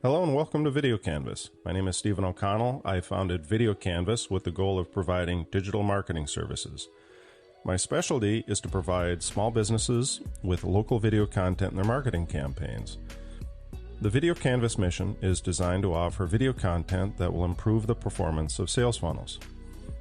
Hello and welcome to Video Canvas. My name is Stephen O'Connell. I founded Video Canvas with the goal of providing digital marketing services. My specialty is to provide small businesses with local video content in their marketing campaigns. The Video Canvas mission is designed to offer video content that will improve the performance of sales funnels.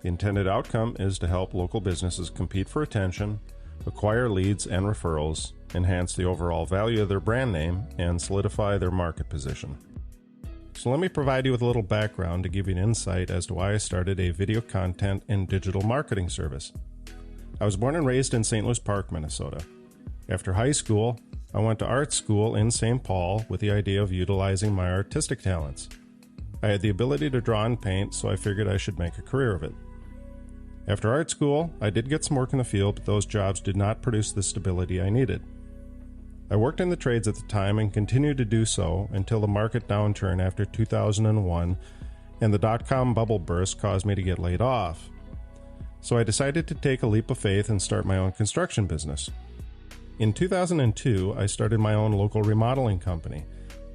The intended outcome is to help local businesses compete for attention, acquire leads and referrals, enhance the overall value of their brand name, and solidify their market position. So let me provide you with a little background to give you an insight as to why I started a video content and digital marketing service. I was born and raised in St. Louis Park, Minnesota. After high school, I went to art school in St. Paul with the idea of utilizing my artistic talents. I had the ability to draw and paint, so I figured I should make a career of it. After art school, I did get some work in the field, but those jobs did not produce the stability I needed. I worked in the trades at the time and continued to do so until the market downturn after 2001 and the dot-com bubble burst caused me to get laid off. So I decided to take a leap of faith and start my own construction business. In 2002, I started my own local remodeling company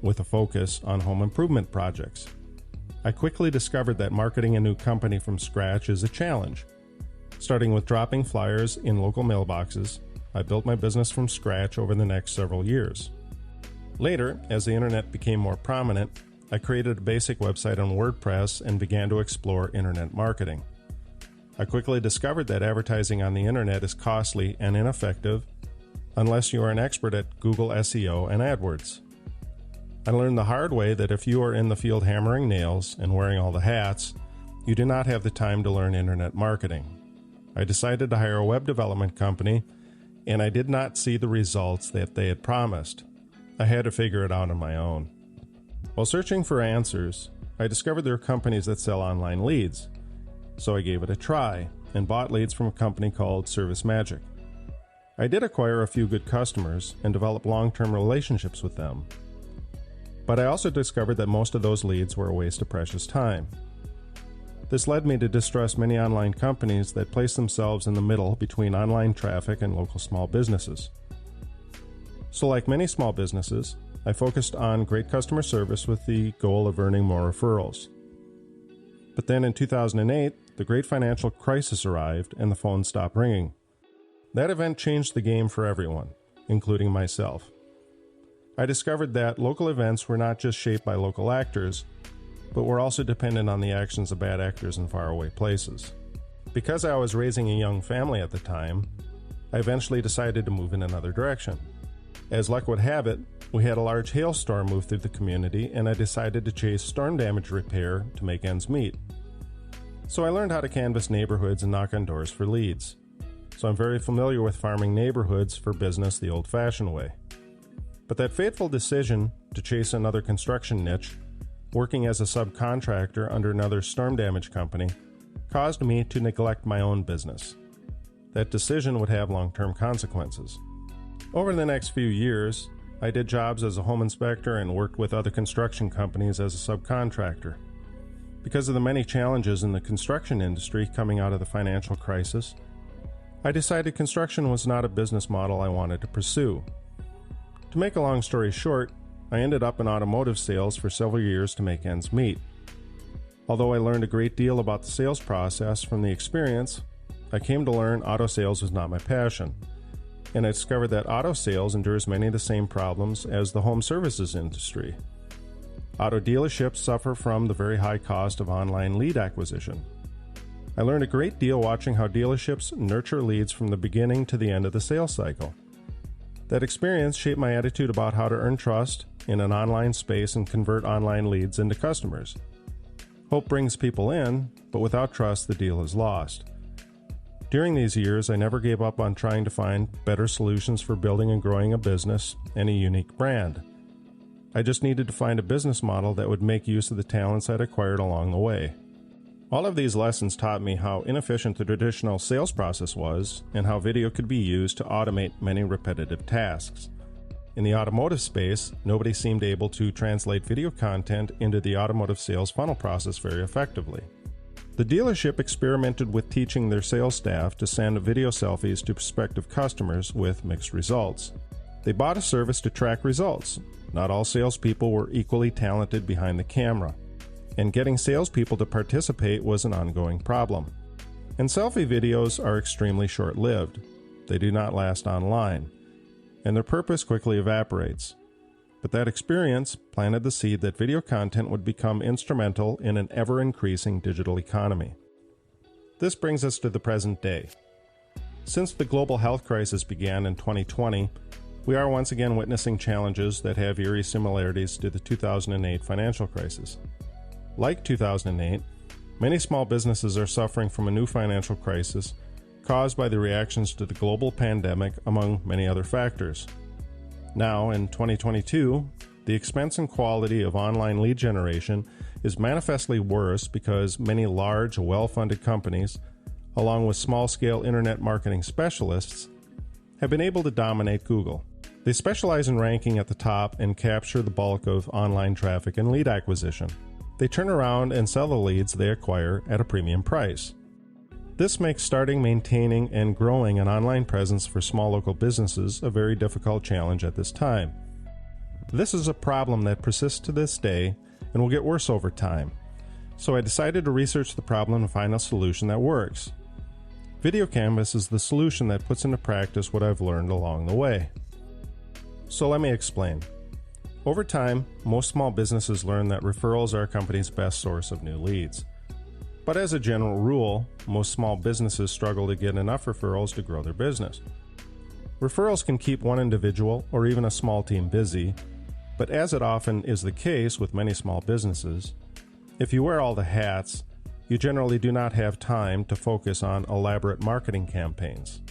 with a focus on home improvement projects. I quickly discovered that marketing a new company from scratch is a challenge. Starting with dropping flyers in local mailboxes, I built my business from scratch over the next several years. Later, as the internet became more prominent, I created a basic website on WordPress and began to explore internet marketing. I quickly discovered that advertising on the internet is costly and ineffective unless you are an expert at Google SEO and AdWords. I learned the hard way that if you are in the field hammering nails and wearing all the hats, you do not have the time to learn internet marketing. I decided to hire a web development company, and I did not see the results that they had promised. I had to figure it out on my own. While searching for answers, I discovered there are companies that sell online leads. So I gave it a try and bought leads from a company called ServiceMagic. I did acquire a few good customers and develop long-term relationships with them. But I also discovered that most of those leads were a waste of precious time. This led me to distrust many online companies that place themselves in the middle between online traffic and local small businesses. So like many small businesses, I focused on great customer service with the goal of earning more referrals. But then in 2008, the great financial crisis arrived and the phone stopped ringing. That event changed the game for everyone, including myself. I discovered that local events were not just shaped by local actors, but were also dependent on the actions of bad actors in faraway places. Because I was raising a young family at the time, I eventually decided to move in another direction. As luck would have it, we had a large hailstorm move through the community, and I decided to chase storm damage repair to make ends meet. So I learned how to canvass neighborhoods and knock on doors for leads. So I'm very familiar with farming neighborhoods for business the old-fashioned way. But that fateful decision to chase another construction niche, working as a subcontractor under another storm damage company, caused me to neglect my own business. That decision would have long-term consequences. Over the next few years, I did jobs as a home inspector and worked with other construction companies as a subcontractor. Because of the many challenges in the construction industry coming out of the financial crisis, I decided construction was not a business model I wanted to pursue. To make a long story short, I ended up in automotive sales for several years to make ends meet. Although I learned a great deal about the sales process from the experience, I came to learn auto sales was not my passion, and I discovered that auto sales endures many of the same problems as the home services industry. Auto dealerships suffer from the very high cost of online lead acquisition. I learned a great deal watching how dealerships nurture leads from the beginning to the end of the sales cycle. That experience shaped my attitude about how to earn trust in an online space and convert online leads into customers. Hope brings people in, but without trust, the deal is lost. During these years, I never gave up on trying to find better solutions for building and growing a business and a unique brand. I just needed to find a business model that would make use of the talents I'd acquired along the way. All of these lessons taught me how inefficient the traditional sales process was and how video could be used to automate many repetitive tasks. In the automotive space, nobody seemed able to translate video content into the automotive sales funnel process very effectively. The dealership experimented with teaching their sales staff to send video selfies to prospective customers with mixed results. They bought a service to track results, Not all salespeople were equally talented behind the camera, and getting salespeople to participate was an ongoing problem. And selfie videos are extremely short-lived. They do not last online, and their purpose quickly evaporates. But that experience planted the seed that video content would become instrumental in an ever-increasing digital economy. This brings us to the present day. Since the global health crisis began in 2020, we are once again witnessing challenges that have eerie similarities to the 2008 financial crisis. Like 2008, many small businesses are suffering from a new financial crisis caused by the reactions to the global pandemic, among many other factors. Now, in 2022, the expense and quality of online lead generation is manifestly worse because many large, well-funded companies, along with small-scale internet marketing specialists, have been able to dominate Google. They specialize in ranking at the top and capture the bulk of online traffic and lead acquisition. They turn around and sell the leads they acquire at a premium price. This makes starting, maintaining, and growing an online presence for small local businesses a very difficult challenge at this time. This is a problem that persists to this day and will get worse over time. So I decided to research the problem and find a solution that works. Video Canvas is the solution that puts into practice what I've learned along the way. So let me explain. Over time, most small businesses learn that referrals are a company's best source of new leads. But as a general rule, most small businesses struggle to get enough referrals to grow their business. Referrals can keep one individual or even a small team busy, but as it often is the case with many small businesses, if you wear all the hats, you generally do not have time to focus on elaborate marketing campaigns.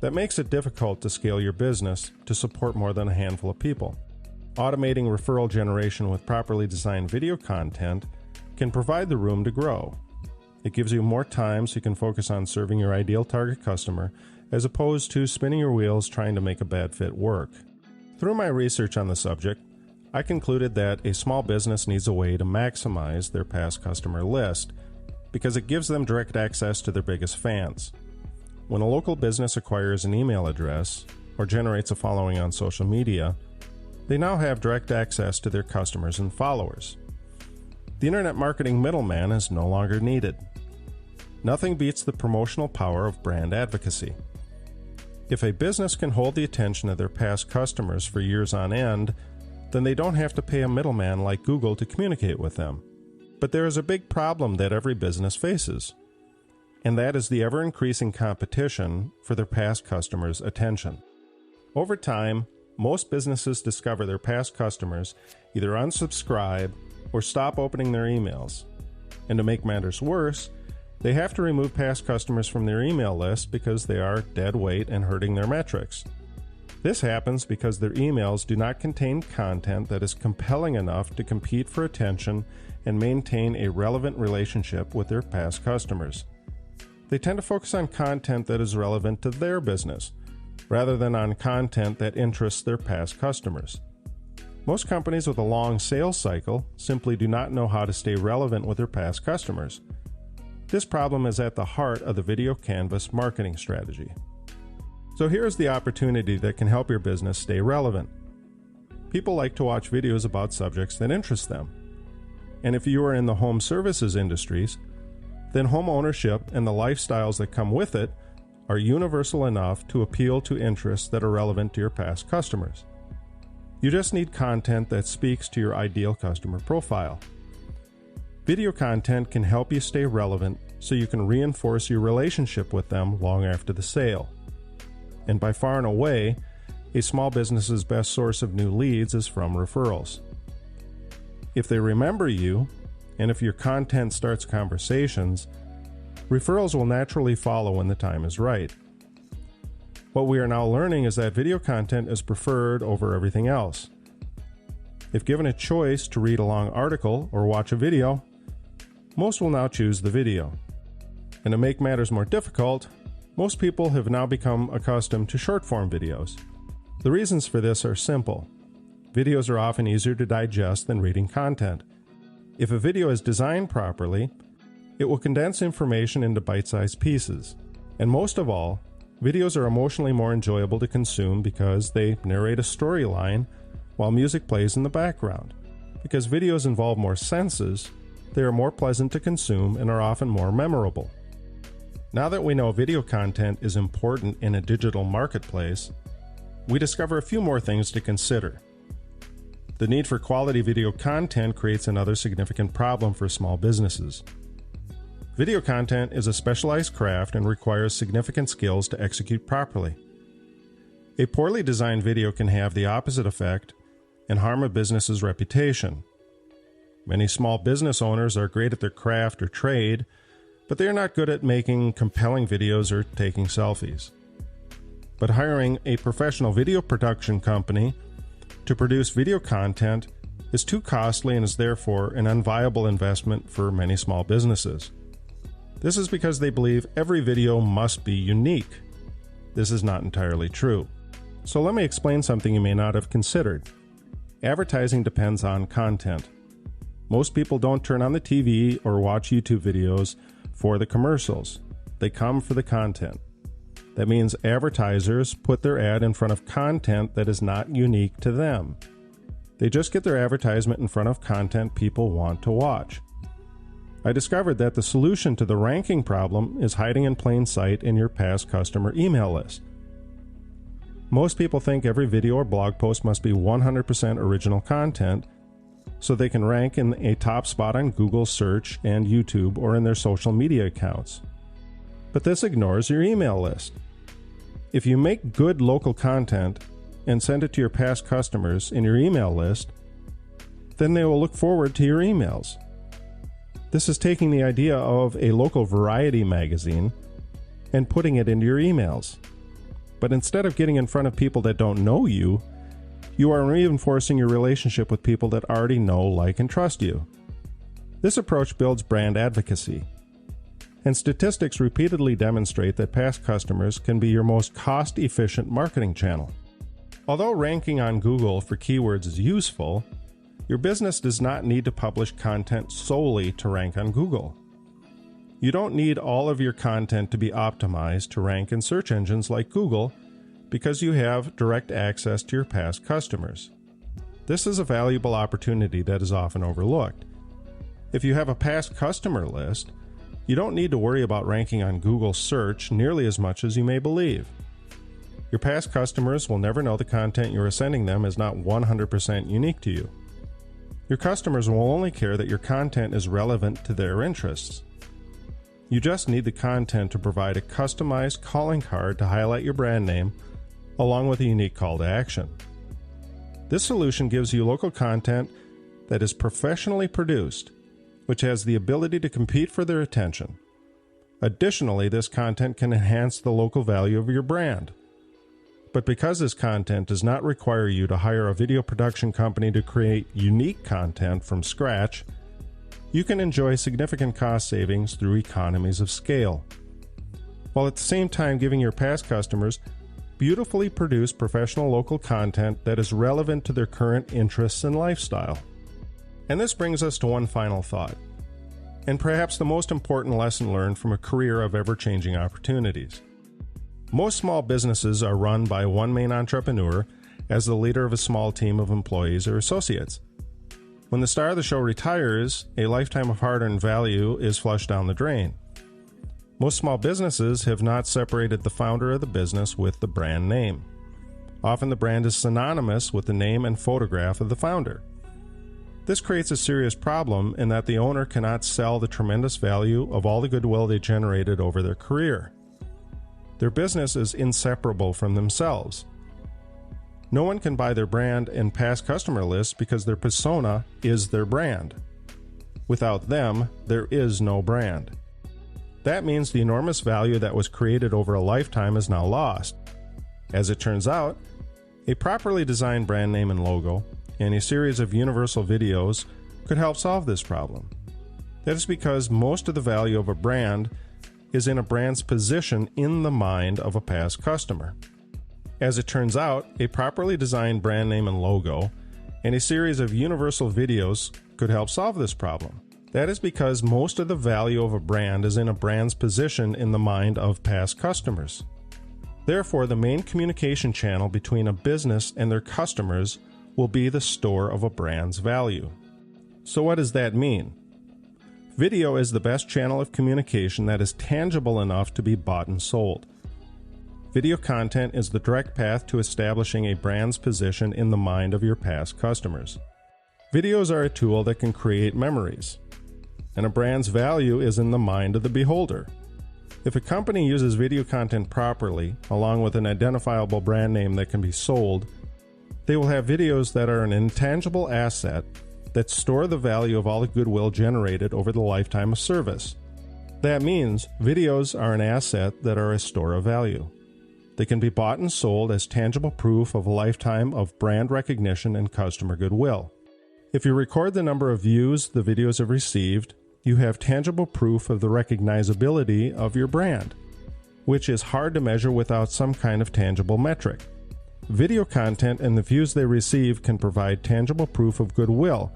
That makes it difficult to scale your business to support more than a handful of people. Automating referral generation with properly designed video content can provide the room to grow. It gives you more time so you can focus on serving your ideal target customer as opposed to spinning your wheels trying to make a bad fit work. Through my research on the subject, I concluded that a small business needs a way to maximize their past customer list because it gives them direct access to their biggest fans. When a local business acquires an email address or generates a following on social media, they now have direct access to their customers and followers. The internet marketing middleman is no longer needed. Nothing beats the promotional power of brand advocacy. If a business can hold the attention of their past customers for years on end, then they don't have to pay a middleman like Google to communicate with them. But there is a big problem that every business faces, and that is the ever-increasing competition for their past customers' attention. Over time, most businesses discover their past customers either unsubscribe or stop opening their emails. And to make matters worse, they have to remove past customers from their email list because they are dead weight and hurting their metrics. This happens because their emails do not contain content that is compelling enough to compete for attention and maintain a relevant relationship with their past customers. They tend to focus on content that is relevant to their business, rather than on content that interests their past customers. Most companies with a long sales cycle simply do not know how to stay relevant with their past customers. This problem is at the heart of the Video Canvas marketing strategy. So here's the opportunity that can help your business stay relevant. People like to watch videos about subjects that interest them. And if you are in the home services industries, then home ownership and the lifestyles that come with it are universal enough to appeal to interests that are relevant to your past customers. You just need content that speaks to your ideal customer profile. Video content can help you stay relevant so you can reinforce your relationship with them long after the sale. And by far and away, a small business's best source of new leads is from referrals. If they remember you, and if your content starts conversations, referrals will naturally follow when the time is right. What we are now learning is that video content is preferred over everything else. If given a choice to read a long article or watch a video, most will now choose the video. And to make matters more difficult, most people have now become accustomed to short-form videos. The reasons for this are simple. Videos are often easier to digest than reading content. If a video is designed properly, it will condense information into bite-sized pieces. And most of all, videos are emotionally more enjoyable to consume because they narrate a storyline while music plays in the background. Because videos involve more senses, they are more pleasant to consume and are often more memorable. Now that we know video content is important in a digital marketplace, we discover a few more things to consider. The need for quality video content creates another significant problem for small businesses. Video content is a specialized craft and requires significant skills to execute properly. A poorly designed video can have the opposite effect and harm a business's reputation. Many small business owners are great at their craft or trade, but they are not good at making compelling videos or taking selfies. But hiring a professional video production company to produce video content is too costly and is therefore an unviable investment for many small businesses. This is because they believe every video must be unique. This is not entirely true. So let me explain something you may not have considered. Advertising depends on content. Most people don't turn on the TV or watch YouTube videos for the commercials. They come for the content. That means advertisers put their ad in front of content that is not unique to them. They just get their advertisement in front of content people want to watch. I discovered that the solution to the ranking problem is hiding in plain sight in your past customer email list. Most people think every video or blog post must be 100% original content so they can rank in a top spot on Google search and YouTube or in their social media accounts. But this ignores your email list. If you make good local content and send it to your past customers in your email list, then they will look forward to your emails. This is taking the idea of a local variety magazine and putting it into your emails. But instead of getting in front of people that don't know you, you are reinforcing your relationship with people that already know, like, and trust you. This approach builds brand advocacy. And statistics repeatedly demonstrate that past customers can be your most cost-efficient marketing channel. Although ranking on Google for keywords is useful, your business does not need to publish content solely to rank on Google. You don't need all of your content to be optimized to rank in search engines like Google because you have direct access to your past customers. This is a valuable opportunity that is often overlooked. If you have a past customer list, you don't need to worry about ranking on Google search nearly as much as you may believe. Your past customers will never know the content you are sending them is not 100% unique to you. Your customers will only care that your content is relevant to their interests. You just need the content to provide a customized calling card to highlight your brand name, along with a unique call to action. This solution gives you local content that is professionally produced, which has the ability to compete for their attention. Additionally, this content can enhance the local value of your brand. But because this content does not require you to hire a video production company to create unique content from scratch, you can enjoy significant cost savings through economies of scale, while at the same time giving your past customers beautifully produced professional local content that is relevant to their current interests and lifestyle. And this brings us to one final thought, and perhaps the most important lesson learned from a career of ever-changing opportunities. Most small businesses are run by one main entrepreneur as the leader of a small team of employees or associates. When the star of the show retires, a lifetime of hard-earned value is flushed down the drain. Most small businesses have not separated the founder of the business with the brand name. Often the brand is synonymous with the name and photograph of the founder. This creates a serious problem in that the owner cannot sell the tremendous value of all the goodwill they generated over their career. Their business is inseparable from themselves. No one can buy their brand and past customer lists because their persona is their brand. Without them, there is no brand. That means the enormous value that was created over a lifetime is now lost. As it turns out, a properly designed brand name and logo and a series of universal videos could help solve this problem. That is because most of the value of a brand is in a brand's position in the mind of a past customer. As it turns out, a properly designed brand name and logo and a series of universal videos could help solve this problem. That is because most of the value of a brand is in a brand's position in the mind of past customers. Therefore, the main communication channel between a business and their customers will be the store of a brand's value. So what does that mean? Video is the best channel of communication that is tangible enough to be bought and sold. Video content is the direct path to establishing a brand's position in the mind of your past customers. Videos are a tool that can create memories, and a brand's value is in the mind of the beholder. If a company uses video content properly, along with an identifiable brand name that can be sold, they will have videos that are an intangible asset that store the value of all the goodwill generated over the lifetime of service. That means videos are an asset that are a store of value. They can be bought and sold as tangible proof of a lifetime of brand recognition and customer goodwill. If you record the number of views the videos have received, you have tangible proof of the recognizability of your brand, which is hard to measure without some kind of tangible metric. Video content and the views they receive can provide tangible proof of goodwill,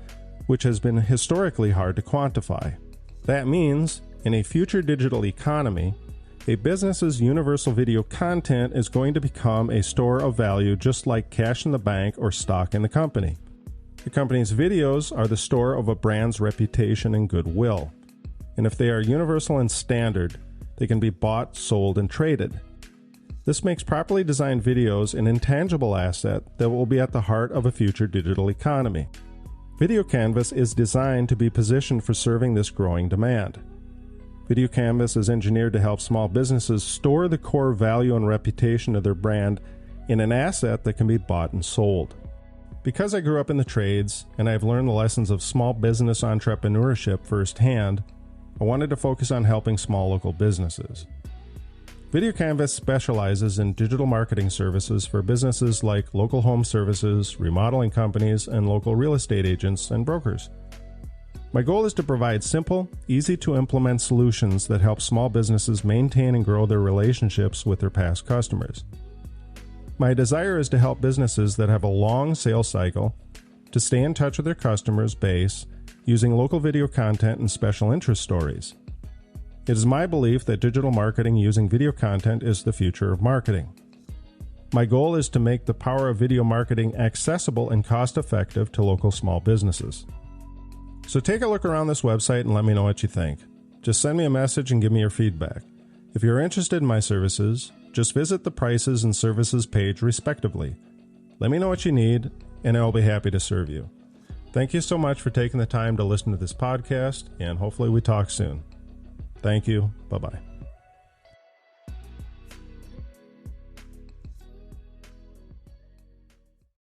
which has been historically hard to quantify. That means, in a future digital economy, a business's universal video content is going to become a store of value just like cash in the bank or stock in the company. The company's videos are the store of a brand's reputation and goodwill. And if they are universal and standard, they can be bought, sold, and traded. This makes properly designed videos an intangible asset that will be at the heart of a future digital economy. Video Canvas is designed to be positioned for serving this growing demand. Video Canvas is engineered to help small businesses store the core value and reputation of their brand in an asset that can be bought and sold. Because I grew up in the trades and I've learned the lessons of small business entrepreneurship firsthand, I wanted to focus on helping small local businesses. Video Canvas specializes in digital marketing services for businesses like local home services, remodeling companies, and local real estate agents and brokers. My goal is to provide simple, easy-to-implement solutions that help small businesses maintain and grow their relationships with their past customers. My desire is to help businesses that have a long sales cycle to stay in touch with their customers base using local video content and special interest stories. It is my belief that digital marketing using video content is the future of marketing. My goal is to make the power of video marketing accessible and cost-effective to local small businesses. So take a look around this website and let me know what you think. Just send me a message and give me your feedback. If you're interested in my services, just visit the prices and services page respectively. Let me know what you need, and I'll be happy to serve you. Thank you so much for taking the time to listen to this podcast, and hopefully we talk soon. Thank you. Bye-bye.